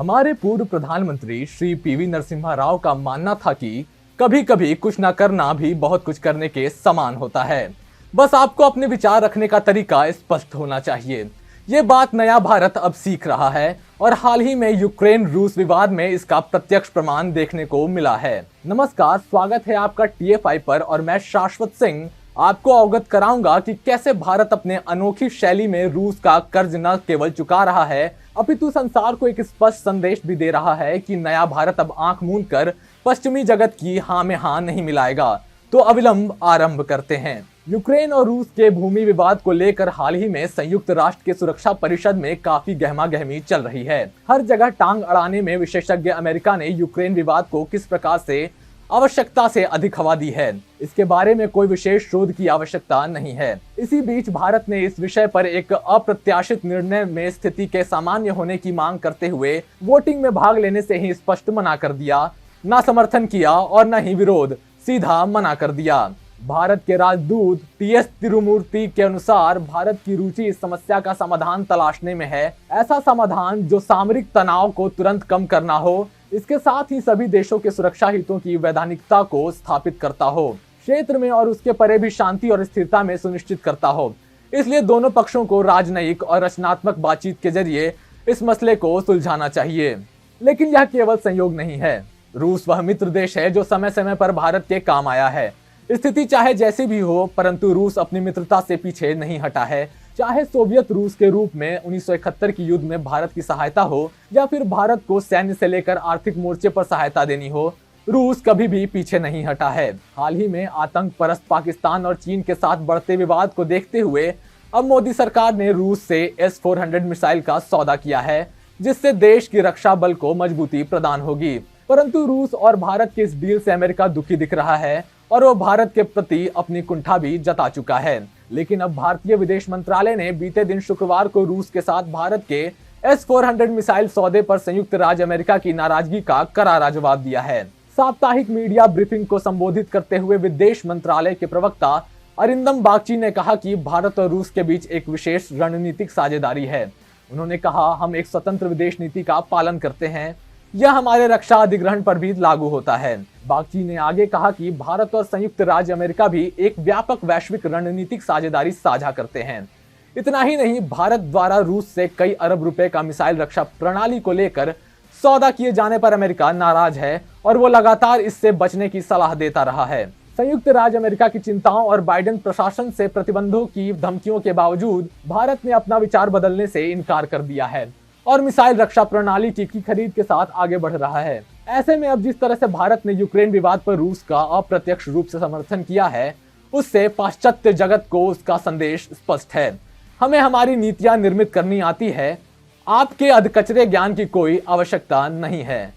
हमारे पूर्व प्रधानमंत्री श्री पीवी नरसिम्हा राव का मानना था कि कभी कभी कुछ न करना भी बहुत कुछ करने के समान होता है। बस आपको अपने विचार रखने का तरीका स्पष्ट होना चाहिए। ये बात नया भारत अब सीख रहा है और हाल ही में यूक्रेन रूस विवाद में इसका प्रत्यक्ष प्रमाण देखने को मिला है। नमस्कार, स्वागत है आपका TFI पर और मैं शाश्वत सिंह आपको अवगत कराऊंगा कि कैसे भारत अपने अनोखी शैली में रूस का कर्ज न केवल चुका रहा है अपितु संसार को एक स्पष्ट संदेश भी दे रहा है कि नया भारत अब आंख मूंद कर पश्चिमी जगत की हाँ में हाँ नहीं मिलाएगा। तो अविलंब आरंभ करते हैं। यूक्रेन और रूस के भूमि विवाद को लेकर हाल ही में संयुक्त राष्ट्र के सुरक्षा परिषद में काफी गहमागहमी चल रही है। हर जगह टांग अड़ाने में विशेषज्ञ अमेरिका ने यूक्रेन विवाद को किस प्रकार से आवश्यकता से अधिक हवा दी है, इसके बारे में कोई विशेष शोध की आवश्यकता नहीं है। इसी बीच भारत ने इस विषय पर एक अप्रत्याशित निर्णय में स्थिति के सामान्य होने की मांग करते हुए वोटिंग में भाग लेने से ही स्पष्ट मना कर दिया। न समर्थन किया और न ही विरोध, सीधा मना कर दिया। भारत के राजदूत TS तिरुमूर्ति के अनुसार भारत की रुचि इस समस्या का समाधान तलाशने में है। ऐसा समाधान जो सामरिक तनाव को तुरंत कम करना हो, इसके साथ ही सभी देशों के सुरक्षा हितों की वैधानिकता को स्थापित करता हो, क्षेत्र में और उसके परे भी शांति और स्थिरता में सुनिश्चित करता हो। इसलिए दोनों पक्षों को राजनयिक और रचनात्मक बातचीत के जरिए इस मसले को सुलझाना चाहिए। लेकिन यह केवल संयोग नहीं है। रूस वह मित्र देश है जो समय समय पर भारत के काम आया है। स्थिति चाहे जैसी भी हो, परंतु रूस अपनी मित्रता से पीछे नहीं हटा है। चाहे सोवियत रूस के रूप में 1971 की युद्ध में भारत की सहायता हो या फिर भारत को सैन्य से लेकर आर्थिक मोर्चे पर सहायता देनी हो, रूस कभी भी पीछे नहीं हटा है। हाल ही में आतंक परस्त पाकिस्तान और चीन के साथ बढ़ते विवाद को देखते हुए अब मोदी सरकार ने रूस से S-400 मिसाइल का सौदा किया है, जिससे देश की रक्षा बल को मजबूती प्रदान होगी। परंतु रूस और भारत के इस डील से अमेरिका दुखी दिख रहा है और वो भारत के प्रति अपनी कुंठा भी जता चुका है। लेकिन अब भारतीय विदेश मंत्रालय ने बीते दिन शुक्रवार को रूस के साथ भारत के S-400 मिसाइल सौदे पर संयुक्त राज्य अमेरिका की नाराजगी का करारा जवाब दिया है। साप्ताहिक मीडिया ब्रीफिंग को संबोधित करते हुए विदेश मंत्रालय के प्रवक्ता अरिंदम बागची ने कहा कि भारत और रूस के बीच एक विशेष रणनीतिक साझेदारी है। उन्होंने कहा, हम एक स्वतंत्र विदेश नीति का पालन करते हैं। यह हमारे रक्षा अधिग्रहण पर भी लागू होता है। बागची ने आगे कहा कि भारत और संयुक्त राज्य अमेरिका भी एक व्यापक वैश्विक रणनीतिक साझेदारी साझा करते हैं। इतना ही नहीं, भारत द्वारा रूस से कई अरब रुपए का मिसाइल रक्षा प्रणाली को लेकर सौदा किए जाने पर अमेरिका नाराज है और वो लगातार इससे बचने की सलाह देता रहा है। संयुक्त राज्य अमेरिका की चिंताओं और बाइडेन प्रशासन से प्रतिबंधों की धमकियों के बावजूद भारत ने अपना विचार बदलने से इनकार कर दिया है और मिसाइल रक्षा प्रणाली की खरीद के साथ आगे बढ़ रहा है। ऐसे में अब जिस तरह से भारत ने यूक्रेन विवाद पर रूस का अप्रत्यक्ष रूप से समर्थन किया है, उससे पाश्चात्य जगत को उसका संदेश स्पष्ट है। हमें हमारी नीतियां निर्मित करनी आती है, आपके अधकचरे ज्ञान की कोई आवश्यकता नहीं है।